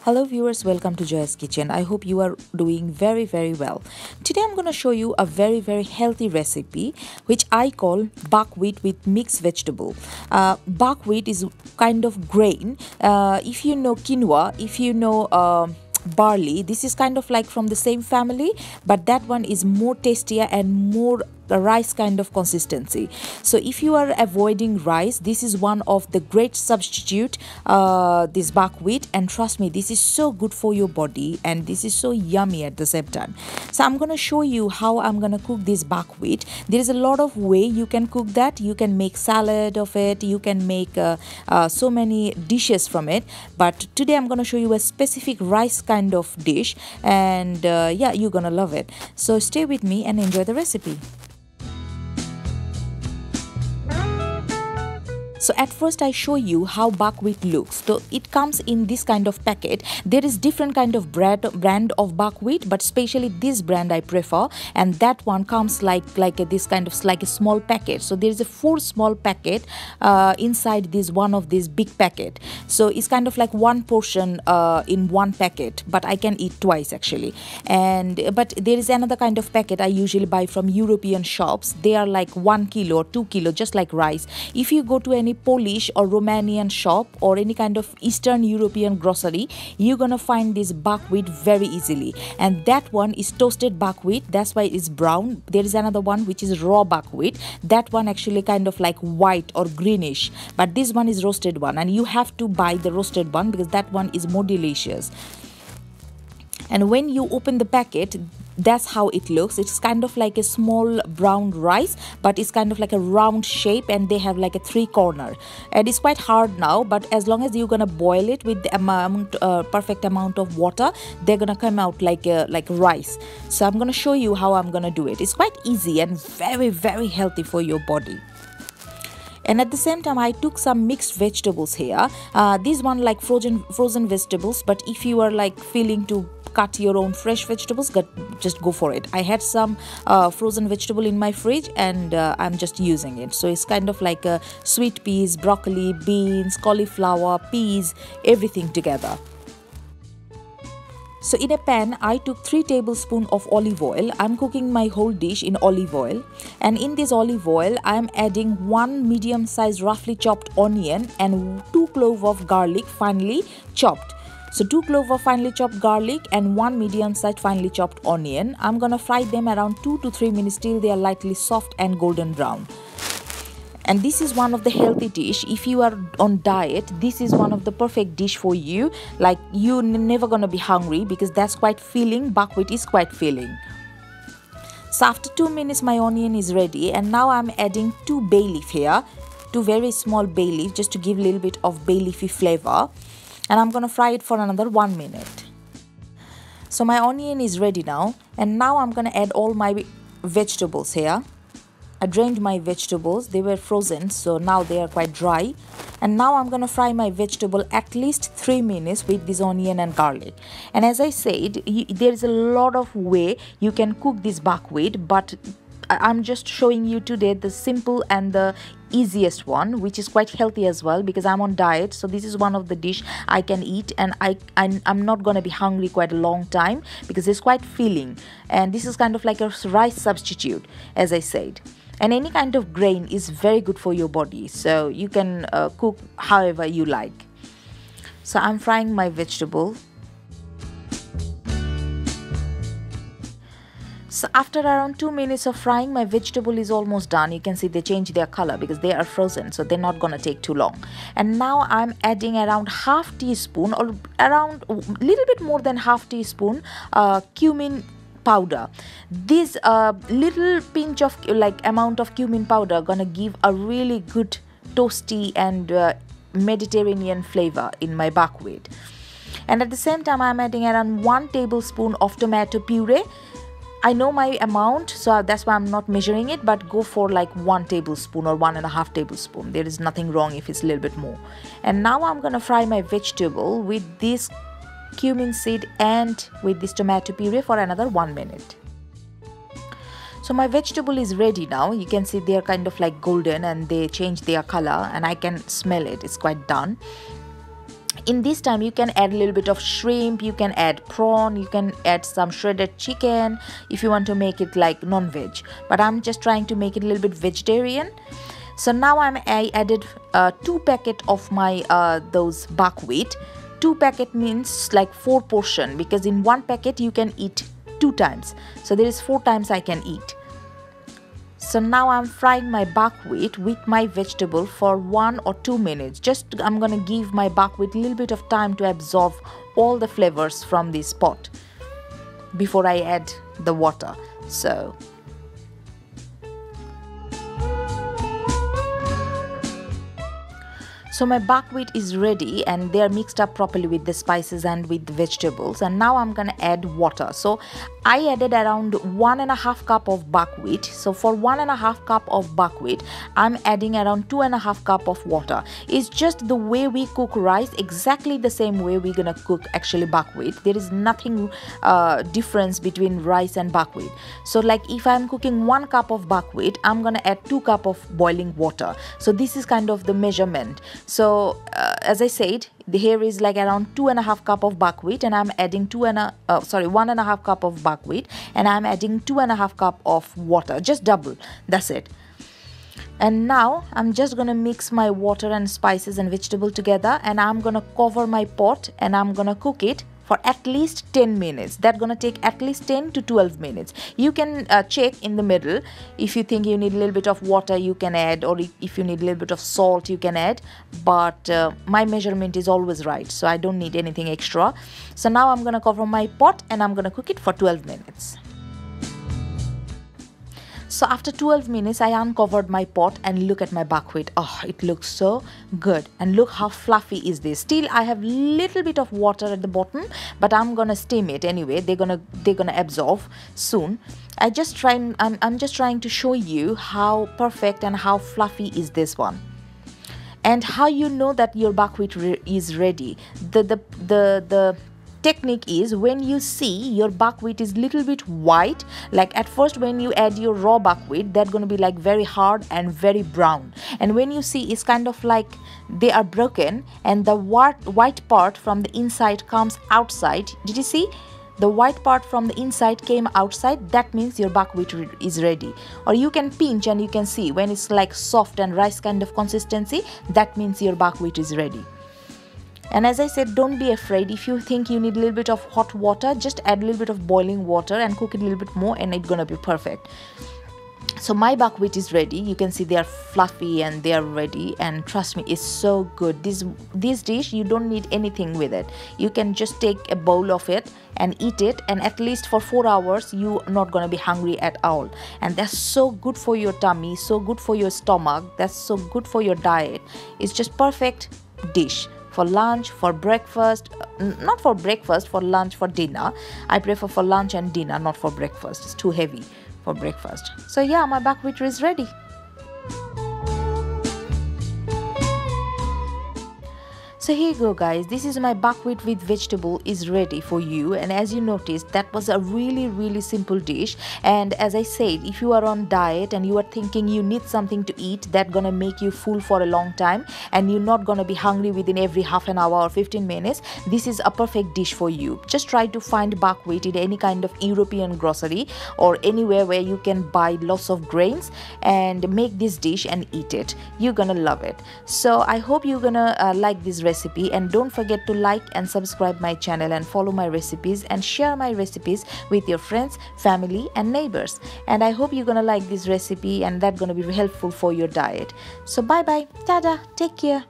Hello viewers, welcome to Joy's Kitchen. I hope you are doing very well. Today I'm going to show you a very healthy recipe which I call buckwheat with mixed vegetable. Buckwheat is kind of grain. If you know quinoa, if you know barley, this is kind of like from the same family, but that one is more tastier and more rice kind of consistency. So if you are avoiding rice, this is one of the great substitute, this buckwheat, and trust me, this is so good for your body and this is so yummy at the same time. So I'm gonna show you how I'm gonna cook this buckwheat. There is a lot of way you can cook that. You can make salad of it, you can make so many dishes from it, but today I'm gonna show you a specific rice kind of dish, and yeah, you're gonna love it. So stay with me and enjoy the recipe. So at first I show you how buckwheat looks. So it comes in this kind of packet. There is different kind of brand of buckwheat, but especially this brand I prefer, and that one comes like this kind of like a small packet. So there is a 4 small packet inside this one of this big packet. So it's kind of like one portion in one packet, but I can eat twice actually. But there is another kind of packet I usually buy from European shops. They are like 1 kilo or 2 kilo, just like rice. If you go to any Polish or Romanian shop or any kind of Eastern European grocery, you're gonna find this buckwheat very easily, and that one is toasted buckwheat, that's why it's brown. There is another one which is raw buckwheat, that one actually kind of like white or greenish, but this one is roasted one, and you have to buy the roasted one because that one is more delicious. And when you open the packet, that's how it looks. It's kind of like a small brown rice, but it's kind of like a round shape, and they have like a 3 corner, and it's quite hard now, but as long as you're gonna boil it with the perfect amount of water, they're gonna come out like rice. So I'm gonna show you how I'm gonna do it. It's quite easy and very healthy for your body. And at the same time I took some mixed vegetables here. These one like frozen vegetables, but if you are like feeling to cut your own fresh vegetables, just go for it. I had some frozen vegetable in my fridge, and I'm just using it. So it's kind of like sweet peas, broccoli, beans, cauliflower, peas, everything together. So in a pan, I took 3 tablespoons of olive oil. I'm cooking my whole dish in olive oil. And in this olive oil, I'm adding 1 medium-sized roughly chopped onion and 2 cloves of garlic finely chopped. So 2 cloves of finely chopped garlic and 1 medium-sized finely chopped onion. I'm gonna fry them around 2 to 3 minutes till they are lightly soft and golden brown. And this is one of the healthy dish. If you are on diet, this is one of the perfect dish for you. Like, you're never gonna be hungry because that's quite filling. Buckwheat is quite filling. So after 2 minutes my onion is ready, and now I'm adding 2 bay leaf here, 2 very small bay leaf, just to give a little bit of bay leafy flavor, and I'm gonna fry it for another 1 minute. So my onion is ready now, and now I'm gonna add all my vegetables here. I drained my vegetables, they were frozen, so now they are quite dry. And now I'm gonna fry my vegetable at least 3 minutes with this onion and garlic. And as I said, there is a lot of way you can cook this buckwheat, but I'm just showing you today the simple and the easiest one, which is quite healthy as well, because I'm on diet. So this is one of the dish I can eat, and I'm not gonna be hungry quite a long time because it's quite filling, and this is kind of like a rice substitute, as I said. And any kind of grain is very good for your body, so you can cook however you like. So I'm frying my vegetable. So after around 2 minutes of frying, my vegetable is almost done. You can see they change their color because they are frozen, so they're not gonna take too long. And now I'm adding around half teaspoon, or around a little bit more than half teaspoon cumin powder. This little pinch of amount of cumin powder gonna give a really good toasty and Mediterranean flavor in my buckwheat. And at the same time I'm adding around 1 tablespoon of tomato puree. I know my amount, so that's why I'm not measuring it, but go for like 1 tablespoon or 1.5 tablespoon. There is nothing wrong if it's a little bit more. And now I'm gonna fry my vegetable with this cumin seed and with this tomato puree for another 1 minute. So my vegetable is ready now. You can see they are kind of like golden and they change their color, and I can smell it. It's quite done. In this time you can add a little bit of shrimp, you can add prawn, you can add some shredded chicken if you want to make it like non-veg, but I'm just trying to make it a little bit vegetarian. So now I added 2 packet of my those buckwheat. 2 packet means like 4 portion, because in 1 packet you can eat 2 times, so there is 4 times I can eat. So now I'm frying my buckwheat with my vegetable for 1 or 2 minutes. Just I'm gonna give my buckwheat a little bit of time to absorb all the flavors from this pot before I add the water. So my buckwheat is ready and they are mixed up properly with the spices and with the vegetables, and now I'm gonna add water. So I added around 1.5 cup of buckwheat. So for 1.5 cup of buckwheat, I'm adding around 2.5 cup of water. It's just the way we cook rice, exactly the same way we're gonna cook actually buckwheat. There is nothing difference between rice and buckwheat. So like if I'm cooking 1 cup of buckwheat, I'm gonna add 2 cup of boiling water. So this is kind of the measurement. So as I said, here is like around 2.5 cup of buckwheat, and I'm adding 1.5 cup of buckwheat, and I'm adding 2.5 cup of water, just double, that's it. And now I'm just gonna mix my water and spices and vegetable together, and I'm gonna cover my pot and I'm gonna cook it for at least 10 minutes. That's gonna take at least 10 to 12 minutes. You can check in the middle. If you think you need a little bit of water, you can add, or if you need a little bit of salt, you can add, but my measurement is always right, so I don't need anything extra. So now I'm gonna cover my pot and I'm gonna cook it for 12 minutes. So after 12 minutes, I uncovered my pot and look at my buckwheat. Oh, it looks so good, and look how fluffy is this. Still I have little bit of water at the bottom, but I'm gonna steam it anyway. They're gonna absorb soon. I'm just trying to show you how perfect and how fluffy is this one. And how you know that your buckwheat is ready. The technique is when you see your buckwheat is little bit white, like at first when you add your raw buckwheat, that's going to be like very hard and very brown, and when you see it's kind of like they are broken and the white part from the inside comes outside. Did you see? The white part from the inside came outside. That means your buckwheat is ready. Or you can pinch and you can see when it's like soft and rice kind of consistency, that means your buckwheat is ready. And as I said, don't be afraid. If you think you need a little bit of hot water, just add a little bit of boiling water and cook it a little bit more, and it's gonna be perfect. So my buckwheat is ready. You can see they are fluffy and they are ready, and trust me, it's so good. This dish, you don't need anything with it. You can just take a bowl of it and eat it, and at least for 4 hours you're not gonna be hungry at all. And that's so good for your tummy, so good for your stomach, that's so good for your diet. It's just perfect dish for lunch, for breakfast, not for breakfast, for lunch, for dinner. I prefer for lunch and dinner, not for breakfast. It's too heavy for breakfast. So yeah, my buckwheat is ready. So here you go guys, this is my buckwheat with vegetable is ready for you. And as you noticed, that was a really simple dish. And as I said, if you are on diet and you are thinking you need something to eat that gonna make you full for a long time, and you're not gonna be hungry within every half an hour or 15 minutes, this is a perfect dish for you. Just try to find buckwheat in any kind of European grocery or anywhere where you can buy lots of grains, and make this dish and eat it. You're gonna love it. So I hope you're gonna like this recipe, and don't forget to like and subscribe my channel and follow my recipes and share my recipes with your friends, family and neighbors. And I hope you're gonna like this recipe and that's gonna be helpful for your diet. So bye bye, tada, take care.